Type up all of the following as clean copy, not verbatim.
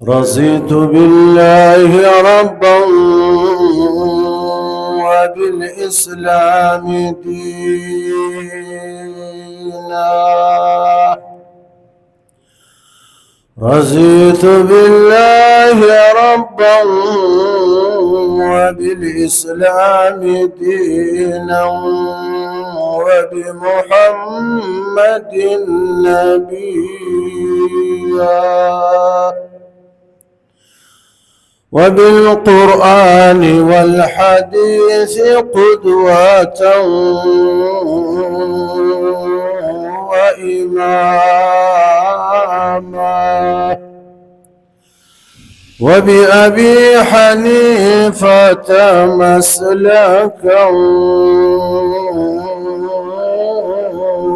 رضيت بالله ربا وبالإسلام دينا. رضيت بالله ربا وبالإسلام دينا وبمحمد نبيا وبالقرآن والحديث قدوة وإماما وبأبي حنيفة مسلكا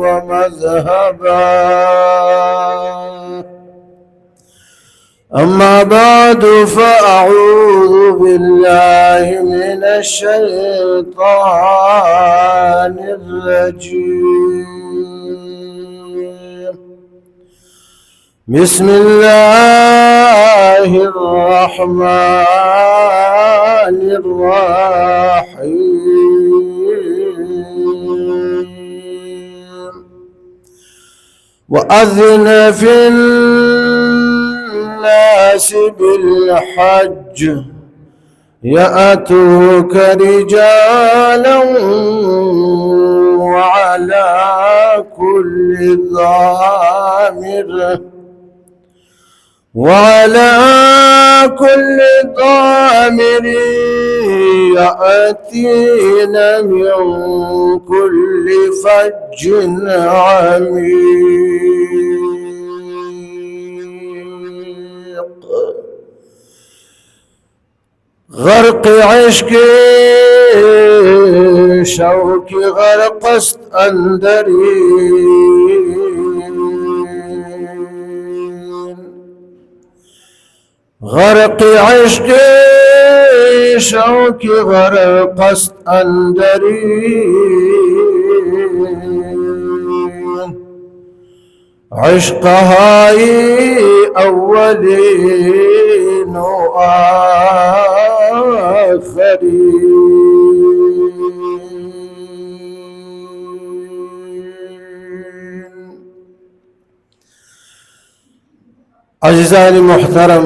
ومذهبا. أما بعد فأعوذ بالله من الشيطان الرجيم. بسم الله الرحمن الرحيم. وأذن في الناس بالحج يأتوك رجالا وعلى كل ضامر يأتين من كل فج عميق. غرق عشق شوق غرق اسكندرين. غرق عشق شوق غرق اسكندرين. عشقها أولين وآخرين. عزیزان محترم،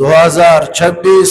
2026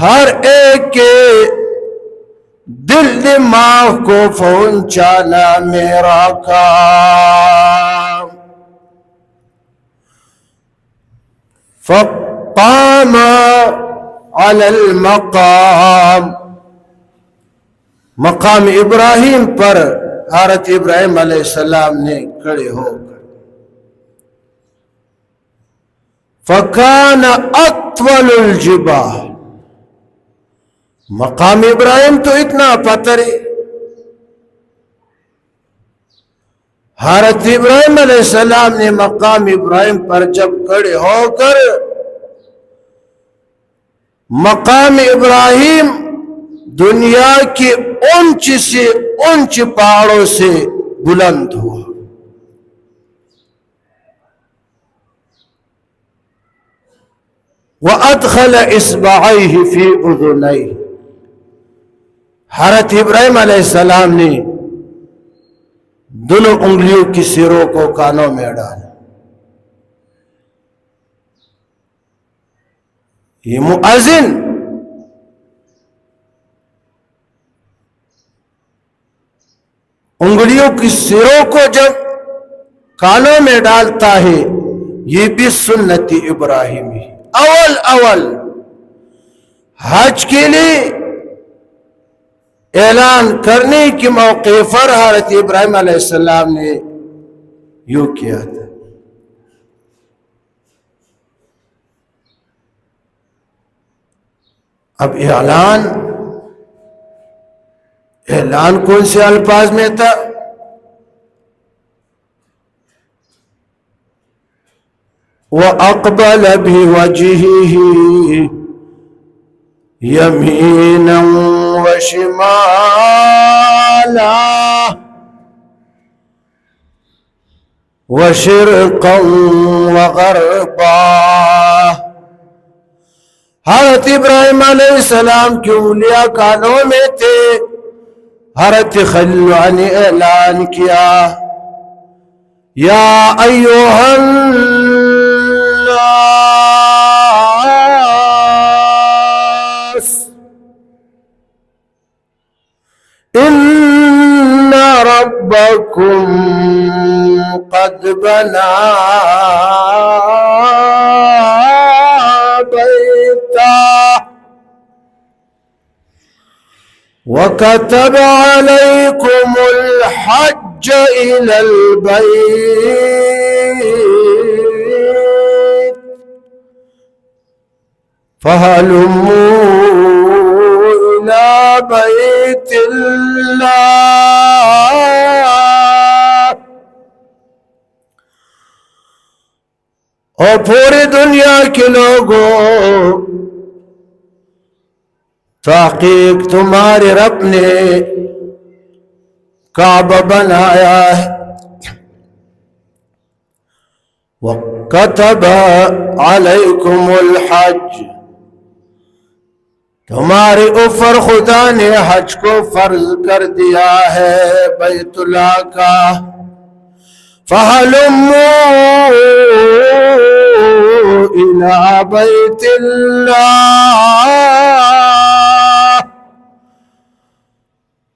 ہر ایک کے دل دماغ کو پہنچانا میرا کام. فقام علی المقام، مقام ابراہیم پر حضرت ابراہیم علیہ السلام نے کھڑے ہو کر فکان اطول الجبال، مقام ابراہیم تو اتنا پتھر ہے. حضرت ابراہیم علیہ السلام نے مقام ابراہیم پر جب کھڑے ہو کر مقام ابراہیم دنیا کے اونچ سے اونچ پہاڑوں سے بلند ہوا. وَأَدْخَلَ إِصْبَعَيْهِ فِي أُذُنَيْهِ، حضرت ابراہیم علیہ السلام نے دونوں انگلیوں کی سروں کو کانوں میں ڈالا. یہ مؤذن انگلیوں کی سروں کو جب کانوں میں ڈالتا ہے، یہ بھی سنت ابراہیمی. اول حج کے لیے اعلان کرنے کے موقع پر حضرت ابراہیم علیہ السلام نے یوں کیا تھا. اب اعلان کون سے الفاظ میں تھا؟ وَأَقْبَلَ بِوَجْهِهِ يَمِينًا وَشِمَالًا وَشِرْقًا وَغَرْبًا. حضرت ابراہیم علیہ السلام کی انگلیاں کانوں میں تھے. حضرت خلیل نے اعلان کیا، یا ایوہا الناس ان ربکم قد بنا بیتا وَكَتَبَ عَلَيْكُمُ الْحَجَّ إِلَى الْبَيْتِ فَهَلُمُّوا إِلَى بَيْتِ اللَّهِ. اور پوری دنیا کے لوگوں، تحقیق تمہارے رب نے کعبہ بنایا ہے. وَكَتَبَ عَلَيْكُمُ الْحَجِّ، تمہارے اوپر خدا نے حج کو فرض کر دیا ہے بیت اللہ کا. فَهَلُمُّوا إِلَى بَيْتِ اللَّهِ،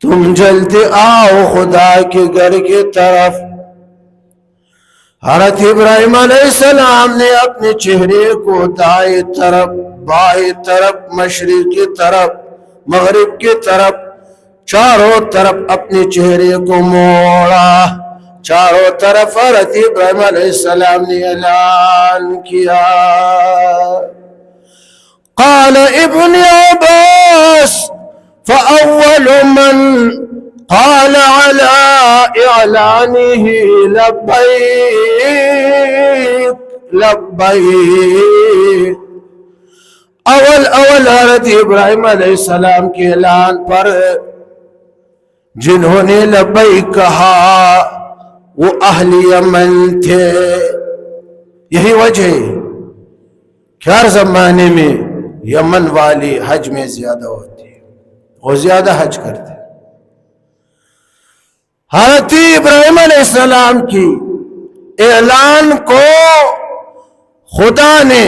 تم جلدی آؤ خدا کے گھر کی طرف. حضرت ابراہیم علیہ السلام نے اپنے چہرے کو دائیں طرف، بائیں طرف، مشرق کی طرف، مغرب کی طرف، چاروں طرف اپنے چہرے کو موڑا. چاروں طرف حضرت ابراہیم علیہ السلام نے اعلان کیا. قال ابن عباس فأول من قال على إعلانه لبيك لبيك، اول حضرت ابراہیم علیہ السلام کے اعلان پر جنہوں نے لبیک کہا وہ اہل یمن تھے. یہی وجہ ہے کہ ہر زمانے میں یمن والی حج میں زیادہ ہوتی ہے، وہ زیادہ حج کرتے. حضرت ابراہیم علیہ السلام کی اعلان کو خدا نے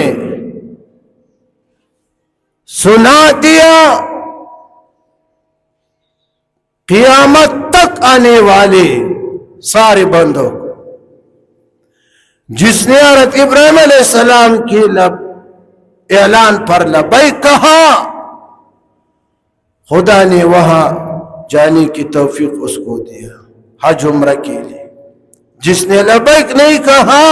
سنا دیا قیامت تک آنے والے سارے بندوں کو. جس نے حضرت ابراہیم علیہ السلام کی اعلان پر لبیک کہا، خدا نے وہاں جانے کی توفیق اس کو دیا حج عمرہ کے لیے. جس نے لبیک نہیں کہا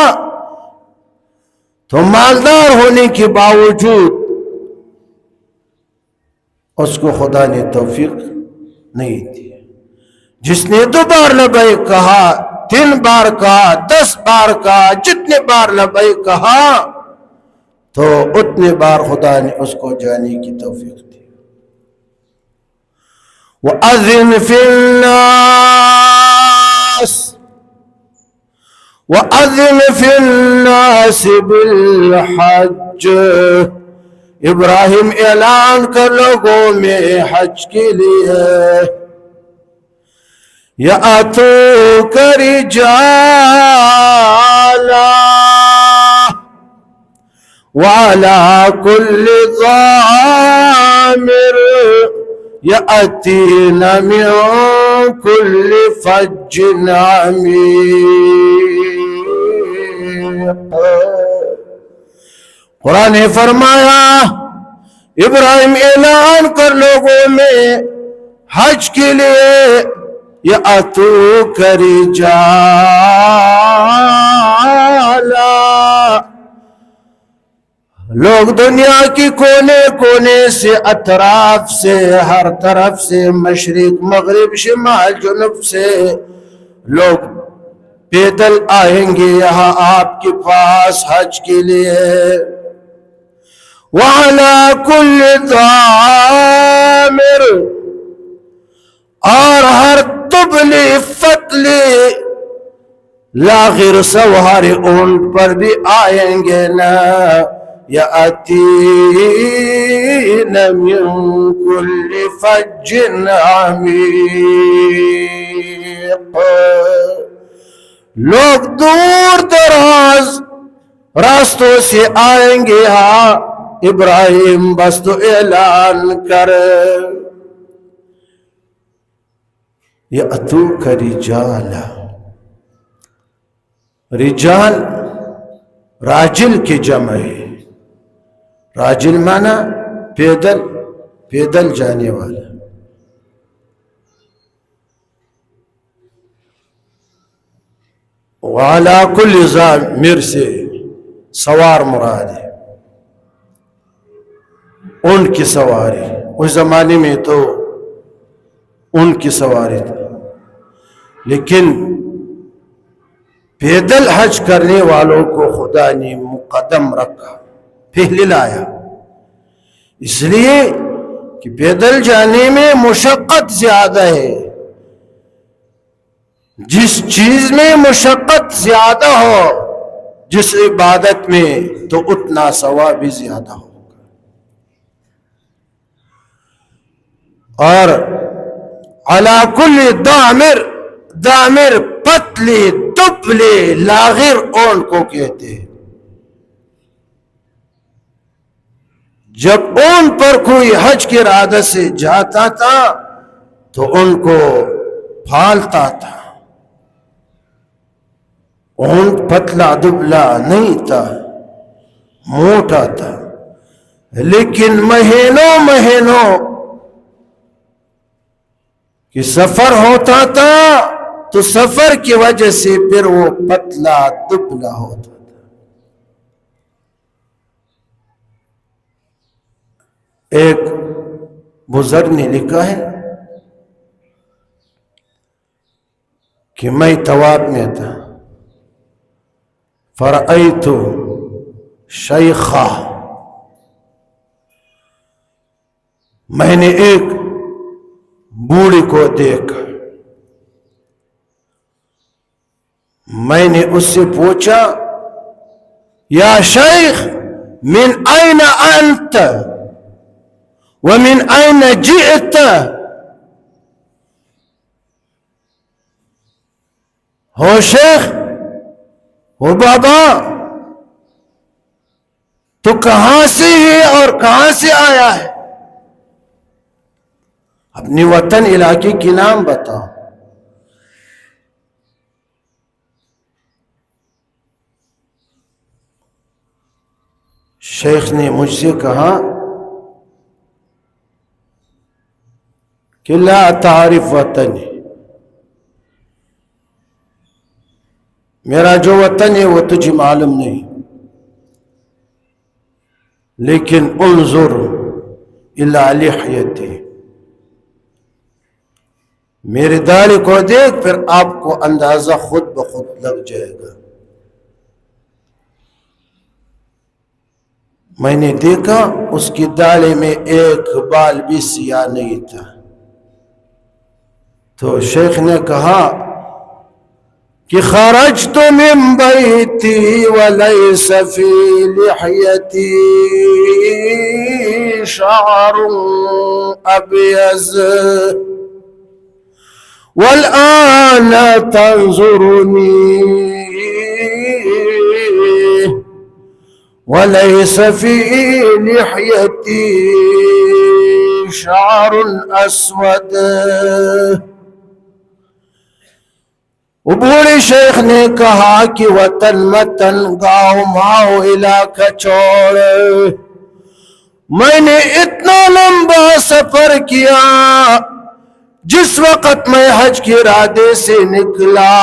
تو مالدار ہونے کے باوجود اس کو خدا نے توفیق نہیں دی. جس نے 2 بار لبیک کہا، 3 بار کہا، 10 بار کہا، جتنے بار لبیک کہا تو اتنے بار خدا نے اس کو جانے کی توفیق دی. وَأَذِّنْ فِي النَّاسِ بِالْحَجِّ. ابراہیم اعلان کر لوگوں میں حج کے لیے. يَأْتُوكَ رِجَالًا وَعَلَى كُلِّ ضَامِرٍ يَأْتِينَ مِنْ كُلِّ فَجٍّ عَمِيقٍ. قرآن نے فرمایا ابراہیم اعلان کر لوگوں میں حج کے لیے. يَأْتُوكَ رِجَالًا. لوگ دنیا کی کونے کونے سے، اطراف سے، ہر طرف سے، مشرق مغرب شمال جنوب سے لوگ پیدل آئیں گے یہاں آپ کے پاس حج کے لیے. وَعَلَى كُلِّ ضَامِرٍ، اور ہر تبلی فتلی لاغر سوار اونٹ پر بھی آئیں گے نا. يَأْتِينَ مِنْ كُلِّ فَجٍّ عَمِيقٍ. لوگ دور دراز راستوں سے آئیں گے. ہاں ابراہیم بس تو اعلان کر. يَأْتُوكَ رِجَالًا. رجال راجل کی جمع ہے. راجل مانا پیدل جانے والا. وَعَلَى كُلِّ ضَامِرٍ سے سوار مراد ہے، اونٹ کی سواری. اس زمانے میں تو اونٹ کی سواری تھی، لیکن پیدل حج کرنے والوں کو خدا نے مقدم رکھا، پہلے لایا. اس لیے کہ پیدل جانے میں مشقت زیادہ ہے. جس چیز میں مشقت زیادہ ہو، جس عبادت میں، تو اتنا ثواب بھی زیادہ ہوگا. اور عَلَى كُلِّ ضَامِرٍ، ضامر پتلی دبلے لاغر اونٹ کو کہتے ہیں. جب اونٹ پر کوئی حج کے ارادے سے جاتا تھا تو ان کو پھالتا تھا. اونٹ پتلا دبلا نہیں تھا، موٹا تھا، لیکن مہینوں کہ سفر ہوتا تھا تو سفر کی وجہ سے پھر وہ پتلا دبلا ہوتا تھا. ایک بزرگ نے لکھا ہے کہ میں طواف میں تھا، فرأیت شیخا، میں نے ایک بوڑھی کو دیکھا. میں نے اس سے پوچھا یا شیخ من این انت ومن این جئت؟ ہو شیخ، ہو بابا، تو کہاں سے ہے اور کہاں سے آیا ہے؟ اپنی وطن علاقے کی نام بتاؤ. شیخ نے مجھ سے کہا کہ لا تعرف وطنی، میرا جو وطن ہے وہ تجھے معلوم نہیں، لیکن انظر الی لحیتی، میرے داڑھی کو دیکھ، پھر آپ کو اندازہ خود بخود لگ جائے گا. میں نے دیکھا اس کی داڑھی میں ایک بال بھی سیاہ نہیں تھا. تو شیخ نے کہا کہ خرجت من بیتی ولیس فی لحیتی شعر ابیض والآن تنظرنی ولیس فی لحیتی شعر اسود. بوڑھے شیخ نے کہا کہ وطن متن گاؤں ماؤ علاقہ چھوڑ، میں نے اتنا لمبا سفر کیا. جس وقت میں حج کے ارادے سے نکلا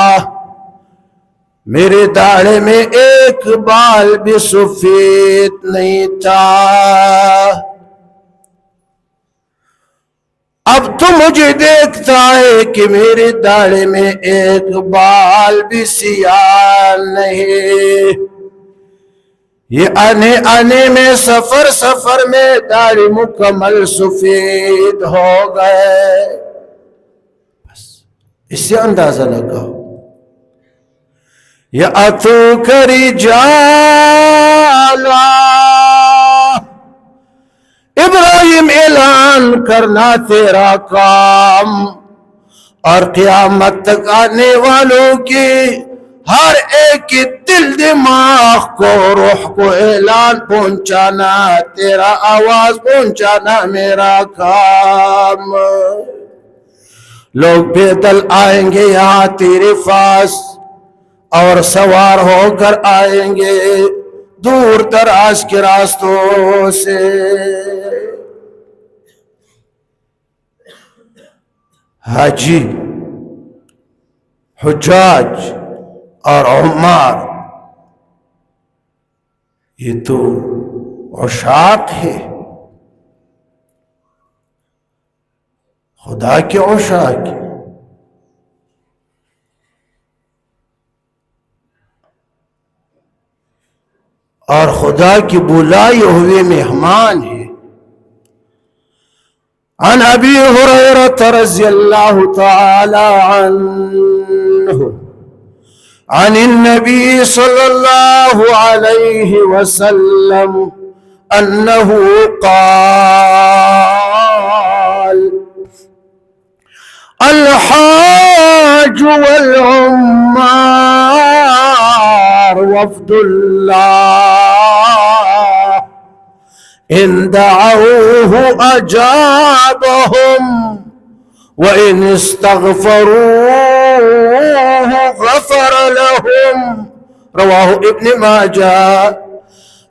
میرے داڑھی میں ایک بال بھی سفید نہیں تھا. اب تو مجھے دیکھتا ہے کہ میرے داڑھی میں ایک بال بھی سیاہ نہیں. یہ آنے آنے میں سفر میں داڑھی مکمل سفید ہو گئے. بس اس سے اندازہ لگاؤ. یأتوک رجالا، ابراہیم اعلان کرنا تیرا کام، اور قیامت تک آنے والوں کی ہر ایک کی دل دماغ کو روح کو اعلان پہنچانا، تیرا آواز پہنچانا میرا کام. لوگ پیدل آئیں گے یہاں تیرے پاس اور سوار ہو کر آئیں گے دور دراز کے راستوں سے. حاجی، حجاج اور عمار یہ تو عشاق ہے، خدا کے عشاق. اور خدا کی بلائے ہوئے مہمان ہے. عن ابی ہریرہ رضی اللہ تعالی عنہ عن النبی صلی اللہ علیہ وسلم انہ قال الحاج والعمار وفد اللہ ان دعوه اجابهم وان استغفروه غفر لهم. رواہ ابن ماجہ.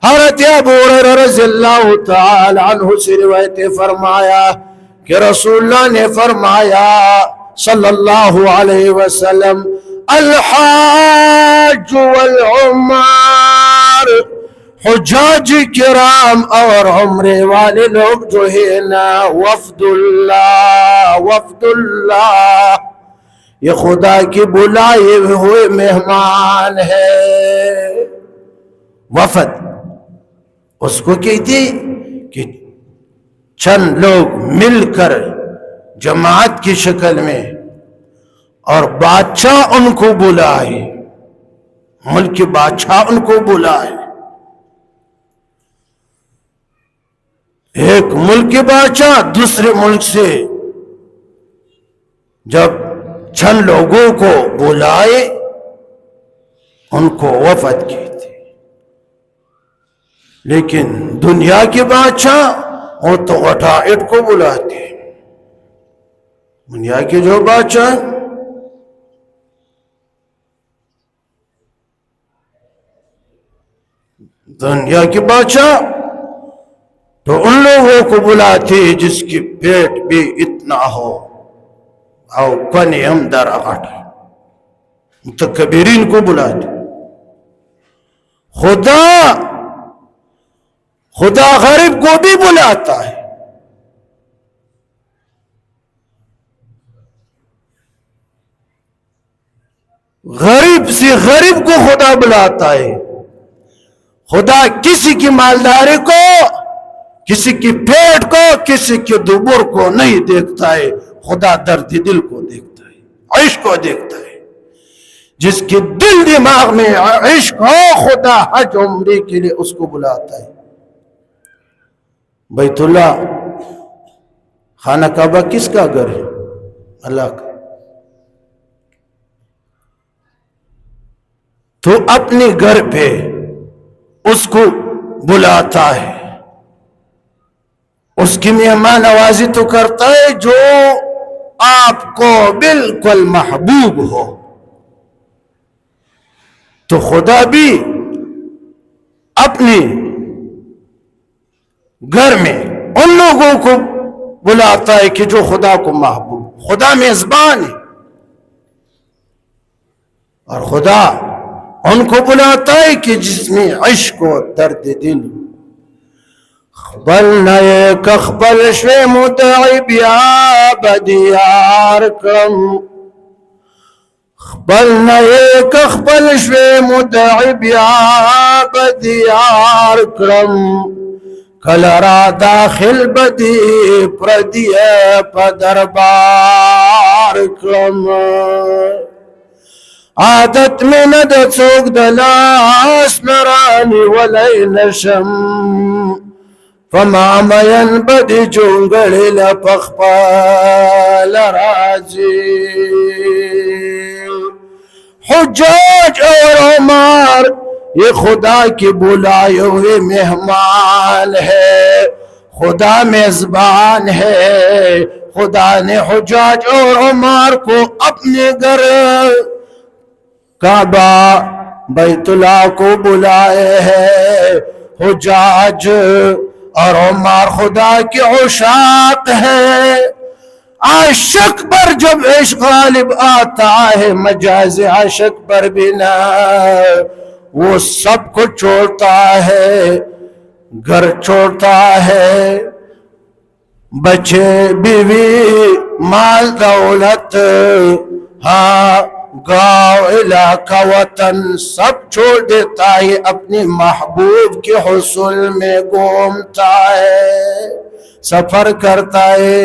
حضرت ابو ہریرہ رضی اللہ تعالی عنہ سے روایت فرمایا کہ رسول اللہ نے فرمایا صلی اللہ علیہ وسلم الحاج والعمار، حجاج کرام اور عمرے والے لوگ جو ہے نا، وفد اللہ یہ خدا کی بلائے ہوئے مہمان ہے. وفد اس کو کہتے کہ چند لوگ مل کر جماعت کی شکل میں اور بادشاہ ان کو بلائے، ملک کے بادشاہ ان کو بلائے. ایک ملک کے بادشاہ دوسرے ملک سے جب چند لوگوں کو بلائے ان کو وفد کہتے. لیکن دنیا کے بادشاہ وہ تو وٹائٹ کو بلاتے. دنیا کے جو بادشاہ دنیا کے بادشاہ تو ان لوگوں کو بلاتے جس کی پیٹ بھی اتنا ہو او کنی ہم در اغٹ متکبرین کو بلاتے. خدا غریب کو بھی بلاتا ہے. غریب سے غریب کو خدا بلاتا ہے. خدا کسی کی مالداری کو، کسی کی پیٹ کو، کسی کی دبر کو نہیں دیکھتا ہے. خدا درد دل کو دیکھتا ہے، عشق کو دیکھتا ہے. جس کے دل دماغ میں عشق ہو خدا حج عمرے کے لیے اس کو بلاتا ہے. بیت اللہ خانہ کعبہ کس کا گھر ہے؟ اللہ کا. تو اپنے گھر پہ اس کو بلاتا ہے، اس کی مہمان نوازی تو کرتا ہے جو آپ کو بالکل محبوب ہو. تو خدا بھی اپنے گھر میں ان لوگوں کو بلاتا ہے کہ جو خدا کو محبوب. خدا میزبان ہے اور خدا ان کو بلاتا ہے کہ جس میں عشق و درد دل. خبل نیک اخبل شوی مدعی بیا بدیار کم. خبل نیک اخبل شوی مدعی بیا بدیار کرم. کل را داخل بدی پردی پدربار کرم. عادت میں ند سوک دلاس نرانی ولی نشم. فما مین بدی جنگلی لپخپال راجی. حجاج اور عمر یہ خدا کی بلائے ہوئے مہمان ہے. خدا میزبان ہے. خدا نے حجاج اور عمر کو اپنے گھر کعبہ بیت اللہ کو بلائے ہیں. حجاج اور عمر خدا کے عشاق ہے. عاشق پر جب عشق غالب آتا ہے مجاز عاشق پر بنا وہ سب کو چھوڑتا ہے. گھر چھوڑتا ہے، بچے بیوی مال دولت، ہاں گاؤں علاقہ وطن سب چھوڑ دیتا ہے. اپنی محبوب کے حصول میں گھومتا ہے، سفر کرتا ہے.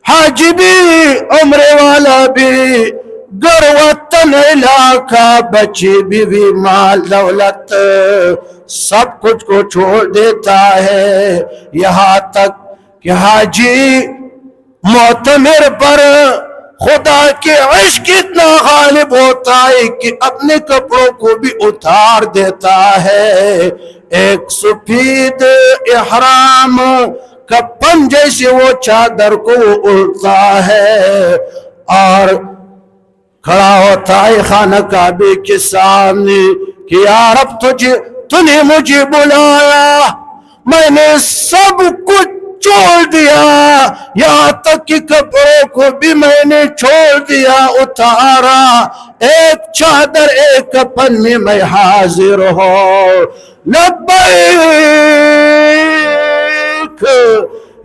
حاجی بھی عمرے والا بھی گھر وطن علاقہ بچے بھی مال دولت سب کچھ کو چھوڑ دیتا ہے. یہاں تک کہ حاجی معتمر پر خدا کے عشق اتنا غالب ہوتا ہے کہ اپنے کپڑوں کو بھی اتار دیتا ہے. ایک سفید احرام کپن جیسے وہ چادر کو اڑتا ہے اور کھڑا ہوتا ہے خانہ کعبے کے سامنے کہ یا رب تو نے مجھے بلایا، میں نے سب کچھ چھوڑ دیا، یہاں تک کہ کپڑوں کو بھی میں نے چھوڑ دیا، اتارا. ایک چادر ایک کفن میں میں حاضر ہوں. لبیک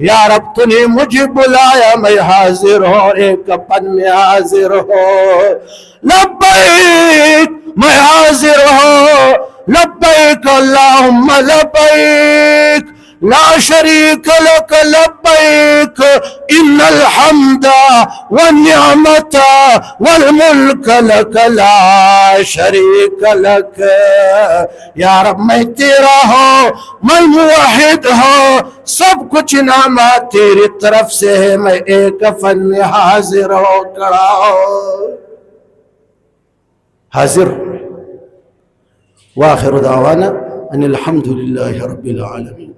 یا رب تو نے مجھے بلایا، میں حاضر ہوں، ایک کفن میں حاضر ہوں. لبیک میں حاضر ہوں. لبیک اللہم لبیک لا شریک لک لبیک ان الحمد والنعمت والملک لک لا شریک لک. یا رب میں تیرا ہوں، میں موحد ہوں، سب کچھ نعمت تیری طرف سے ہے، میں ایک کفن میں حاضر ہو کھڑا ہوں. حاضر. وآخر دعوانا ان الحمد للہ رب العالمین.